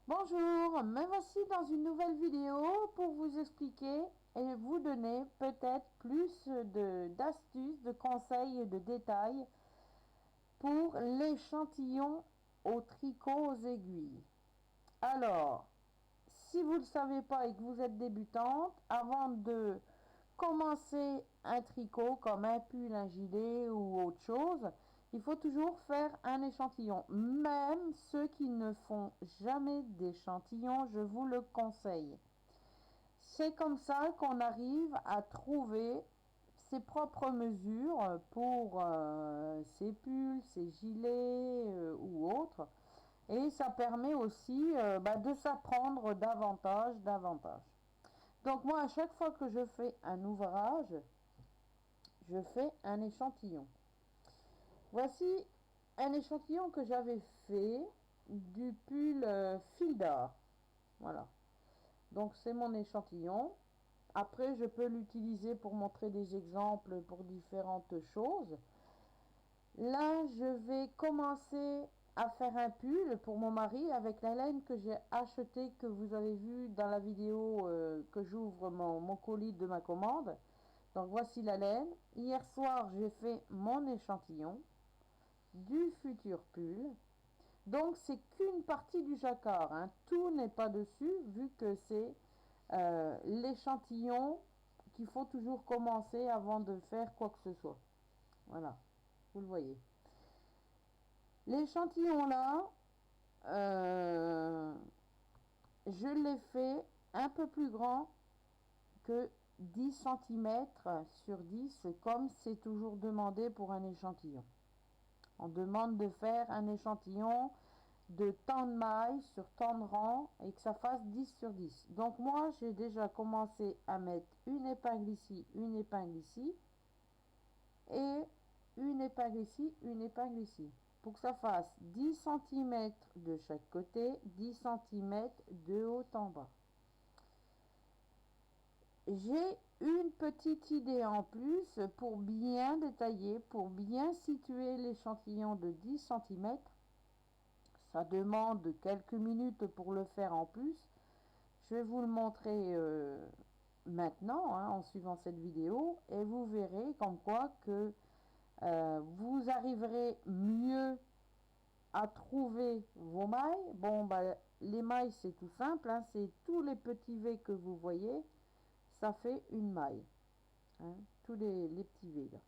Bonjour, me voici dans une nouvelle vidéo pour vous expliquer et vous donner peut-être plus d'astuces, de conseils et de détails pour l'échantillon au tricot aux aiguilles. Alors, si vous ne le savez pas et que vous êtes débutante, avant de commencer un tricot comme un pull, un gilet ou autre chose, il faut toujours faire un échantillon. Même ceux qui ne font jamais d'échantillon, je vous le conseille. C'est comme ça qu'on arrive à trouver ses propres mesures pour ses pulls, ses gilets ou autres. Et ça permet aussi de s'apprendre davantage. Donc moi, à chaque fois que je fais un ouvrage, je fais un échantillon. Voici un échantillon que j'avais fait du pull fil d'or. Voilà. Donc c'est mon échantillon. Après, je peux l'utiliser pour montrer des exemples pour différentes choses. Là, je vais commencer à faire un pull pour mon mari avec la laine que j'ai achetée, que vous avez vu dans la vidéo que j'ouvre mon colis de ma commande. Donc voici la laine. Hier soir, j'ai fait mon échantillon du futur pull. Donc c'est qu'une partie du jacquard, hein. Tout n'est pas dessus vu que c'est l'échantillon qu'il faut toujours commencer avant de faire quoi que ce soit. Voilà, vous le voyez. L'échantillon là, je l'ai fait un peu plus grand que 10 centimètres sur 10 comme c'est toujours demandé pour un échantillon. On demande de faire un échantillon de tant de mailles sur tant de rangs et que ça fasse 10 sur 10. Donc moi, j'ai déjà commencé à mettre une épingle ici et une épingle ici. Pour que ça fasse 10 centimètres de chaque côté, 10 centimètres de haut en bas. J'ai une petite idée en plus pour bien détailler, pour bien situer l'échantillon de 10 centimètres. Ça demande quelques minutes pour le faire en plus. Je vais vous le montrer maintenant, hein, en suivant cette vidéo, et vous verrez comme quoi que vous arriverez mieux à trouver vos mailles. Bon, les mailles, c'est tout simple, hein, c'est tous les petits V que vous voyez, ça fait une maille. Hein, tous les petits V là,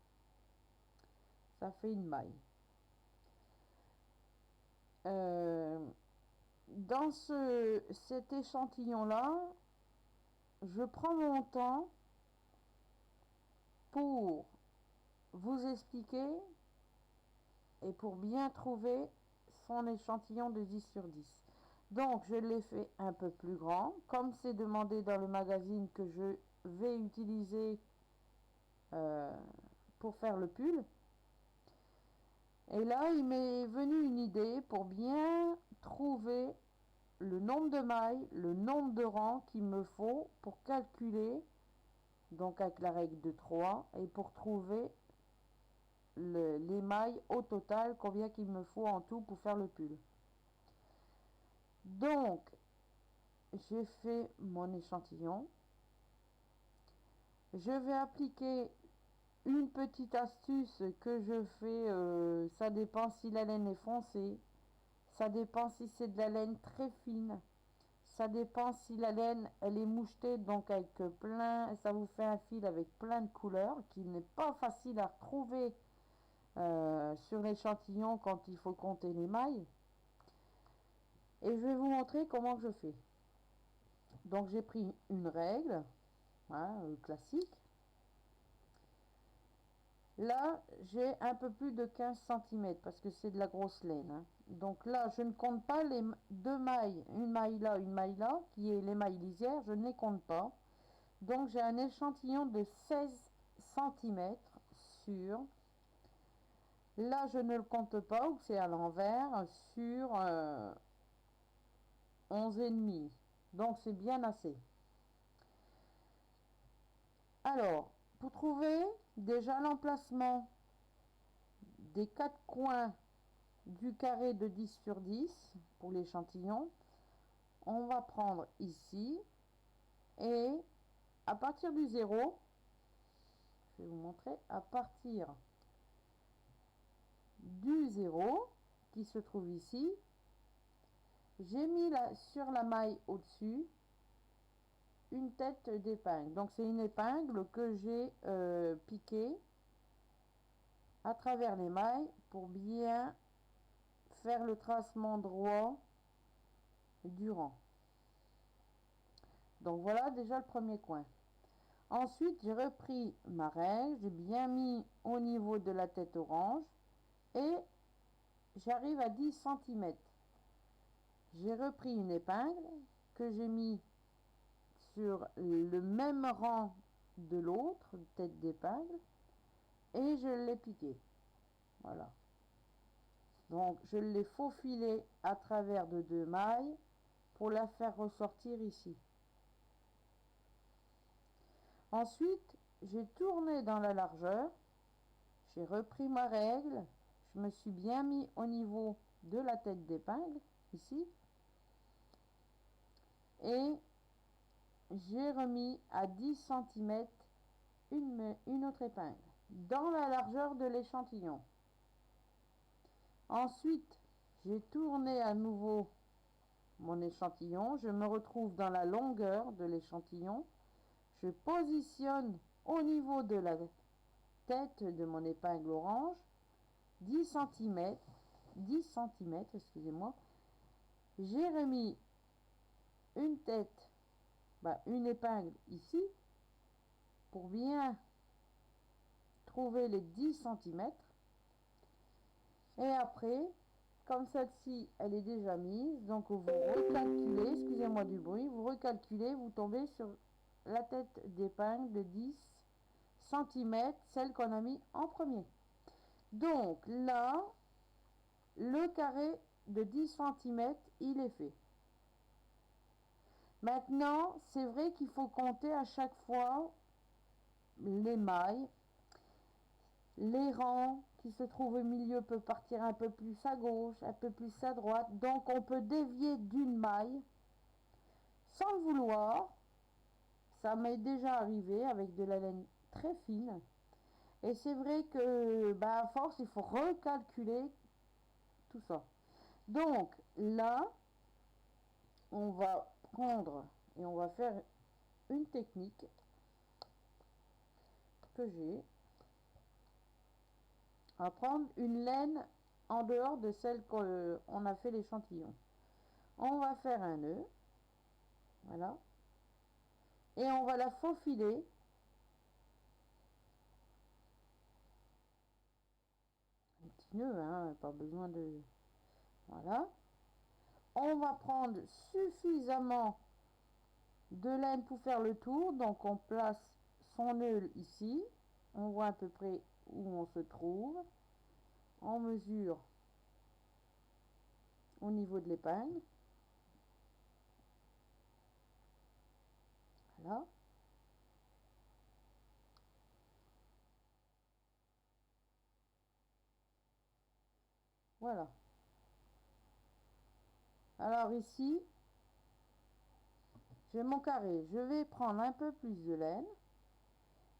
ça fait une maille. Dans cet échantillon là, je prends mon temps pour vous expliquer et pour bien trouver son échantillon de 10 sur 10. Donc je l'ai fait un peu plus grand, comme c'est demandé dans le magazine que je vais utiliser pour faire le pull. Et là, il m'est venu une idée pour bien trouver le nombre de mailles, le nombre de rangs qu'il me faut pour calculer, donc avec la règle de 3, et pour trouver les mailles au total, combien qu'il me faut en tout pour faire le pull. Donc, j'ai fait mon échantillon. Je vais appliquer une petite astuce que je fais, ça dépend si la laine est foncée, ça dépend si c'est de la laine très fine, ça dépend si la laine elle est mouchetée, donc avec plein, ça vous fait un fil avec plein de couleurs qui n'est pas facile à retrouver sur l'échantillon quand il faut compter les mailles. Et je vais vous montrer comment je fais. Donc j'ai pris une règle, hein, classique. Là, j'ai un peu plus de 15 centimètres parce que c'est de la grosse laine. Hein. Donc là, je ne compte pas les deux mailles, une maille là, qui est les mailles lisières, je ne les compte pas. Donc j'ai un échantillon de 16 centimètres sur, là je ne le compte pas, ou c'est à l'envers, sur 11,5. Donc c'est bien assez. Alors, pour trouver déjà l'emplacement des quatre coins du carré de 10 sur 10 pour l'échantillon, on va prendre ici et à partir du 0, je vais vous montrer, à partir du 0 qui se trouve ici, j'ai mis sur la maille au-dessus une tête d'épingle. Donc c'est une épingle que j'ai piquée à travers les mailles pour bien faire le tracement droit du rang. Donc voilà déjà le premier coin. Ensuite, j'ai repris ma règle, j'ai bien mis au niveau de la tête orange et j'arrive à 10 cm. J'ai repris une épingle que j'ai mis sur le même rang de l'autre tête d'épingle et je l'ai piqué. Voilà. Donc je l'ai faufilé à travers de 2 mailles pour la faire ressortir ici. Ensuite, j'ai tourné dans la largeur, j'ai repris ma règle, je me suis bien mis au niveau de la tête d'épingle, ici, et j'ai remis à 10 cm une autre épingle, dans la largeur de l'échantillon. Ensuite, j'ai tourné à nouveau mon échantillon, je me retrouve dans la longueur de l'échantillon, je positionne au niveau de la tête de mon épingle orange 10 cm, excusez-moi, j'ai remis une tête, une épingle ici pour bien trouver les 10 cm et après, comme celle-ci elle est déjà mise, donc vous recalculez, excusez-moi du bruit, vous recalculez, vous tombez sur la tête d'épingle de 10 cm, celle qu'on a mis en premier. Donc là, le carré de 10 cm, il est fait. Maintenant, c'est vrai qu'il faut compter à chaque fois les mailles. Les rangs qui se trouvent au milieu peuvent partir un peu plus à gauche, un peu plus à droite. Donc on peut dévier d'une maille sans le vouloir. Ça m'est déjà arrivé avec de la laine très fine. Et c'est vrai que à force, il faut recalculer tout ça. Donc là, on va prendre et on va faire une technique que j'ai. On va prendre une laine en dehors de celle qu'on a fait l'échantillon. On va faire un nœud, voilà, et on va la faufiler un petit nœud, hein, pas besoin de, voilà. On va prendre suffisamment de laine pour faire le tour, donc on place son nœud ici, on voit à peu près où on se trouve, on mesure au niveau de l'épingle, voilà. Voilà. Alors ici, j'ai mon carré. Je vais prendre un peu plus de laine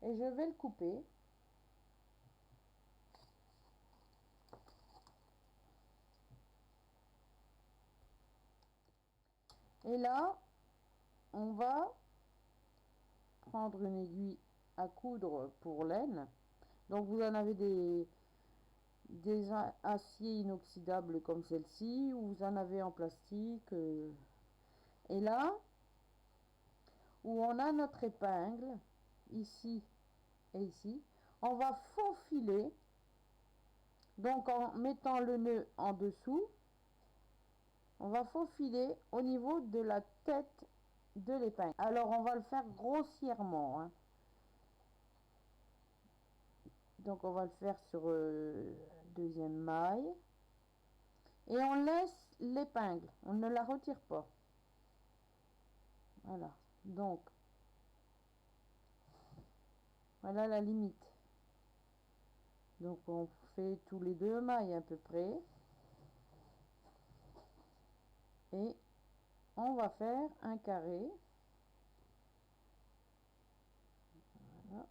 et je vais le couper. Et là, on va prendre une aiguille à coudre pour laine. Donc vous en avez des aciers inoxydables comme celle-ci, ou vous en avez en plastique. Et là, où on a notre épingle, ici et ici, on va faufiler, donc en mettant le nœud en dessous, on va faufiler au niveau de la tête de l'épingle. Alors on va le faire grossièrement, hein. Donc on va le faire sur deuxième maille et on laisse l'épingle, on ne la retire pas. Voilà, donc voilà la limite. Donc on fait tous les 2 mailles à peu près et on va faire un carré. Voilà.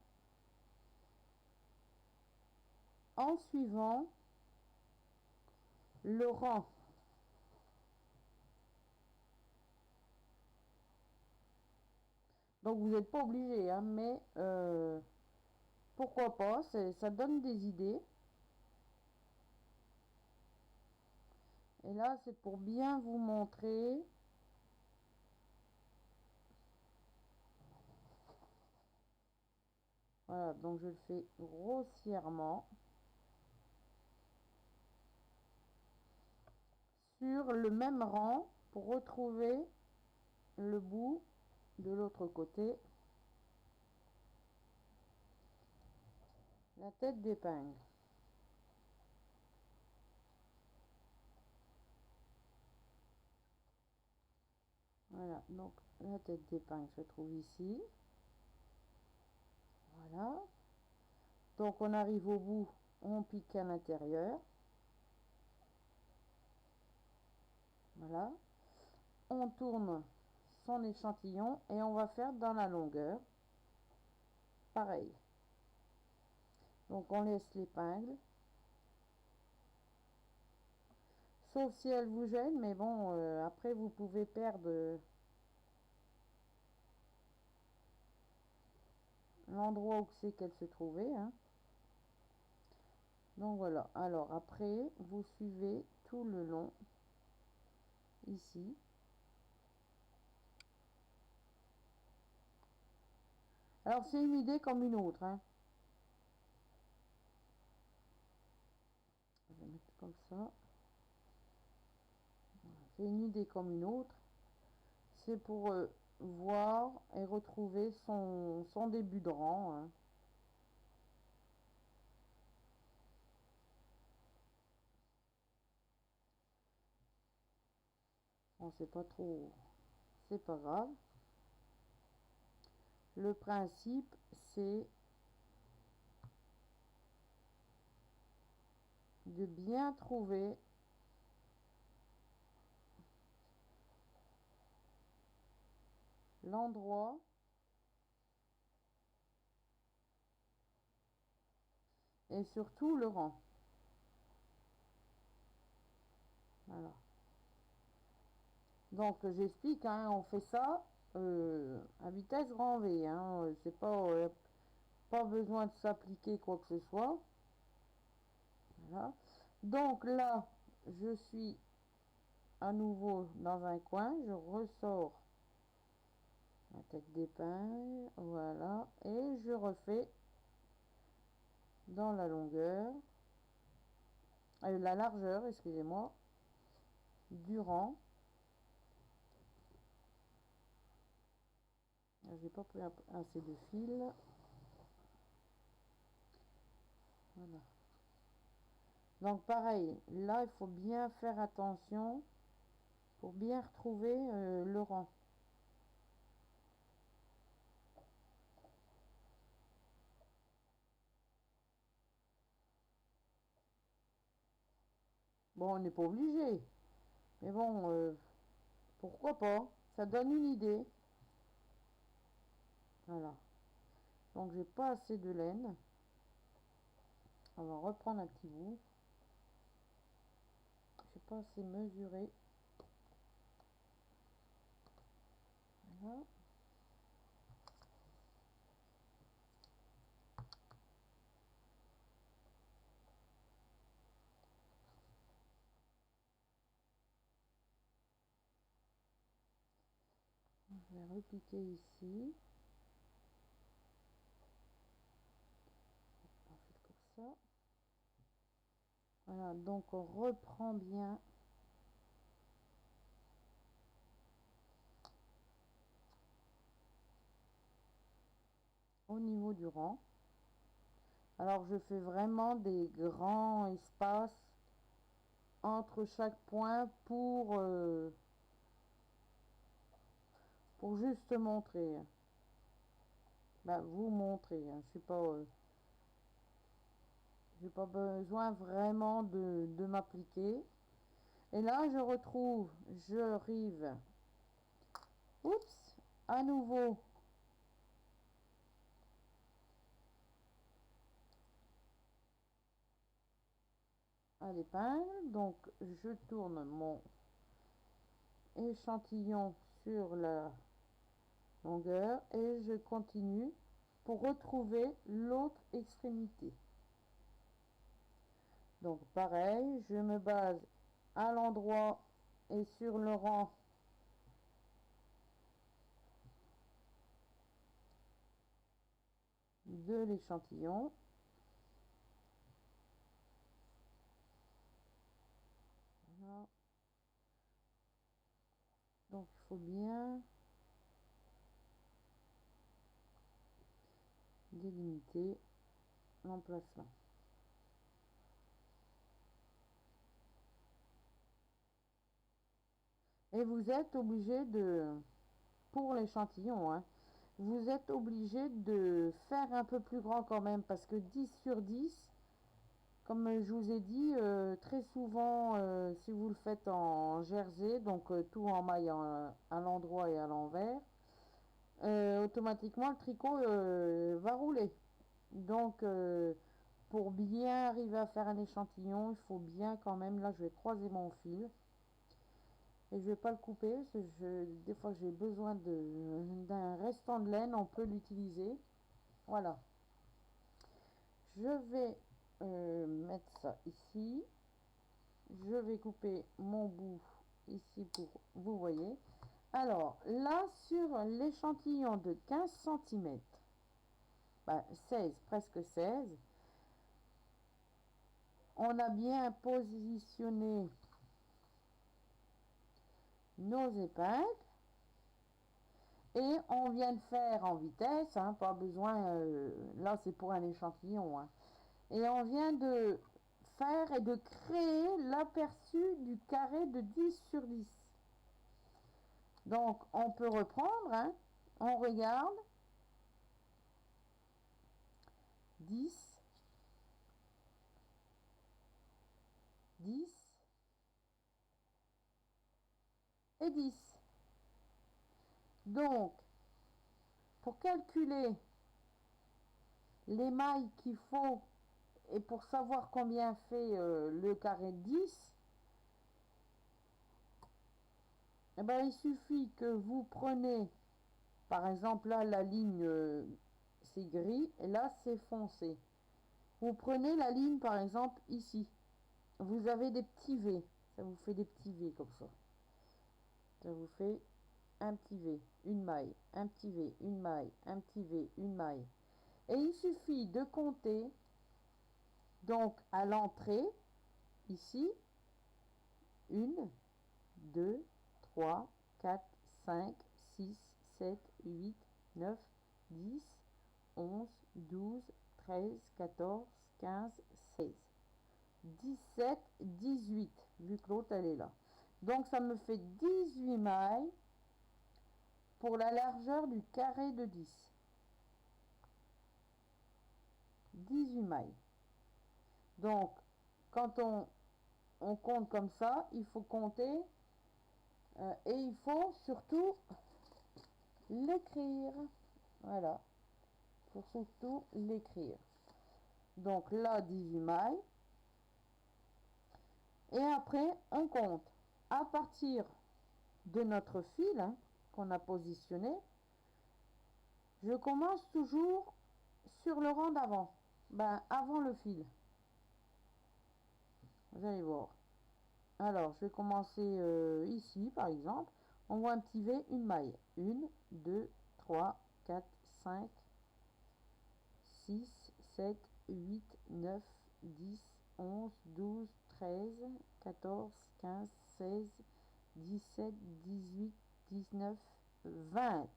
En suivant le rang. Donc vous n'êtes pas obligé, hein, mais pourquoi pas, ça donne des idées. Et là, c'est pour bien vous montrer. Voilà, donc je le fais grossièrement sur le même rang pour retrouver le bout de l'autre côté. La tête d'épingle. Voilà, donc la tête d'épingle se trouve ici. Voilà. Donc on arrive au bout, on pique à l'intérieur. Voilà. On tourne son échantillon et on va faire dans la longueur. Pareil. Donc on laisse l'épingle. Sauf si elle vous gêne, mais bon, après vous pouvez perdre l'endroit où c'est qu'elle se trouvait, hein. Donc voilà, alors après vous suivez tout le long ici. Alors c'est une idée comme une autre, hein. Je vais mettre comme ça. C'est une idée comme une autre. C'est pour voir et retrouver son début de rang, hein. Bon, c'est pas trop, c'est pas grave. Le principe, c'est de bien trouver l'endroit et surtout le rang. Voilà. Donc j'explique, hein, on fait ça à vitesse grand V, hein, c'est pas besoin de s'appliquer quoi que ce soit. Voilà. Donc là, je suis à nouveau dans un coin, je ressors la tête d'épingle, voilà, et je refais dans la longueur, la largeur, excusez-moi, du rang. J'ai pas pris assez de fil. Voilà. Donc pareil, là il faut bien faire attention pour bien retrouver le rang. Bon, on n'est pas obligé, mais bon, pourquoi pas? Ça donne une idée. Voilà. Donc j'ai pas assez de laine. On va reprendre un petit bout. J'ai pas assez mesuré. Voilà. Je vais repiquer ici. On fait comme ça. Voilà, donc on reprend bien au niveau du rang. Alors je fais vraiment des grands espaces entre chaque point pour juste montrer. Bah, vous montrer, hein. J'ai pas besoin vraiment de m'appliquer. Et là, je arrive Oups, à nouveau. À l'épingle, donc je tourne mon échantillon sur la longueur et je continue pour retrouver l'autre extrémité. Donc pareil, je me base à l'endroit et sur le rang de l'échantillon. Voilà. Donc il faut bien délimiter l'emplacement. Et vous êtes obligé de, pour l'échantillon, hein, vous êtes obligé de faire un peu plus grand quand même parce que 10 sur 10, comme je vous ai dit, très souvent, si vous le faites en jersey, donc tout en maille à l'endroit et à l'envers, automatiquement le tricot va rouler. Donc, pour bien arriver à faire un échantillon, il faut bien quand même, là je vais croiser mon fil et je vais pas le couper parce que des fois j'ai besoin d'un restant de laine, on peut l'utiliser. Voilà, je vais mettre ça ici, je vais couper mon bout ici pour vous voyez. Alors là sur l'échantillon de 15 cm, 16, presque 16, on a bien positionné nos épingles et on vient de faire en vitesse, hein, pas besoin, là c'est pour un échantillon, hein, et on vient de faire et de créer l'aperçu du carré de 10 sur 10. Donc on peut reprendre, hein, on regarde 10, 10 et 10. Donc pour calculer les mailles qu'il faut et pour savoir combien fait le carré de 10, eh ben, il suffit que vous prenez, par exemple là la ligne c'est gris et là c'est foncé. Vous prenez la ligne par exemple ici, vous avez des petits V, ça vous fait des petits V comme ça vous fait un petit V, une maille, un petit V, une maille, un petit V, une maille. Et il suffit de compter donc à l'entrée ici 1, 2, 3, 4, 5, 6, 7, 8, 9, 10, 11, 12, 13, 14, 15, 16, 17, 18, vu que l'autre elle est là. Donc ça me fait 18 mailles pour la largeur du carré de 10. 18 mailles. Donc quand on compte comme ça, il faut compter et il faut surtout l'écrire. Voilà, il faut surtout l'écrire. Donc là, 18 mailles. Et après, on compte à partir de notre fil, hein, qu'on a positionné. Je commence toujours sur le rang d'avant, avant le fil. Vous allez voir. Alors, je vais commencer ici, par exemple. On voit un petit V, une maille. 1, 2, 3, 4, 5, 6, 7, 8, 9, 10, 11, 12, 13, 14, 15, 16, 17, 18, 19, 20.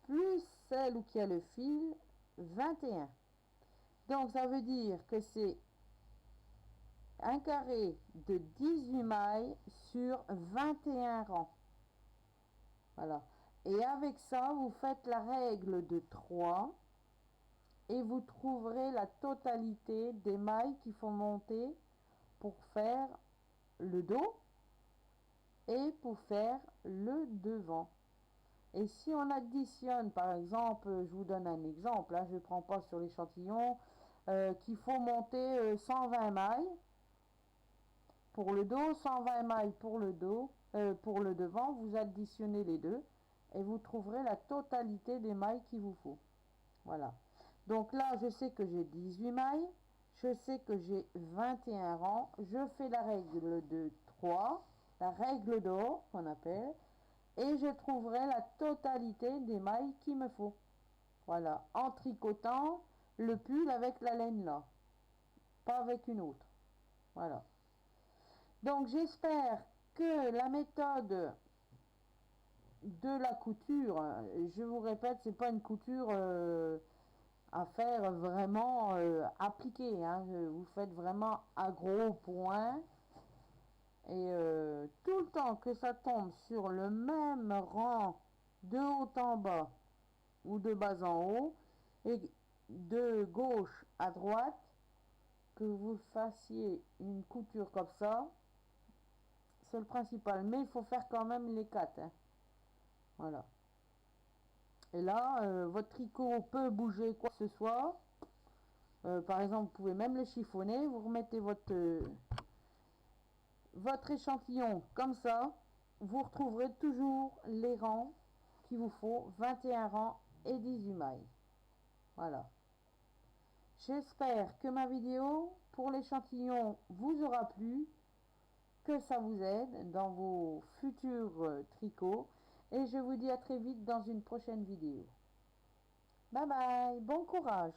Plus celle qui a le fil, 21. Donc ça veut dire que c'est un carré de 18 mailles sur 21 rangs. Voilà. Et avec ça, vous faites la règle de 3 et vous trouverez la totalité des mailles qu'il faut monter pour faire le dos et pour faire le devant. Et si on additionne, par exemple, je vous donne un exemple, hein, je ne prends pas sur l'échantillon, qu'il faut monter 120 mailles pour le dos, 120 mailles pour le dos, pour le devant, vous additionnez les deux et vous trouverez la totalité des mailles qu'il vous faut. Voilà. Donc là, je sais que j'ai 18 mailles, je sais que j'ai 21 rangs, je fais la règle de 3, la règle d'or qu'on appelle, et je trouverai la totalité des mailles qu'il me faut. Voilà, en tricotant le pull avec la laine là, pas avec une autre. Voilà. Donc j'espère que la méthode de la couture, je vous répète, c'est pas une couture à faire vraiment appliquée, hein. Vous faites vraiment à gros points et tout le temps que ça tombe sur le même rang de haut en bas ou de bas en haut et de gauche à droite, que vous fassiez une couture comme ça, c'est le principal. Mais il faut faire quand même les quatre, hein. Voilà. Et là, votre tricot peut bouger quoi que ce soit. Par exemple, vous pouvez même le chiffonner. Vous remettez votre échantillon comme ça. Vous retrouverez toujours les rangs qu'il vous faut. 21 rangs et 18 mailles. Voilà. J'espère que ma vidéo pour l'échantillon vous aura plu, que ça vous aide dans vos futurs tricots. Et je vous dis à très vite dans une prochaine vidéo. Bye bye, bon courage!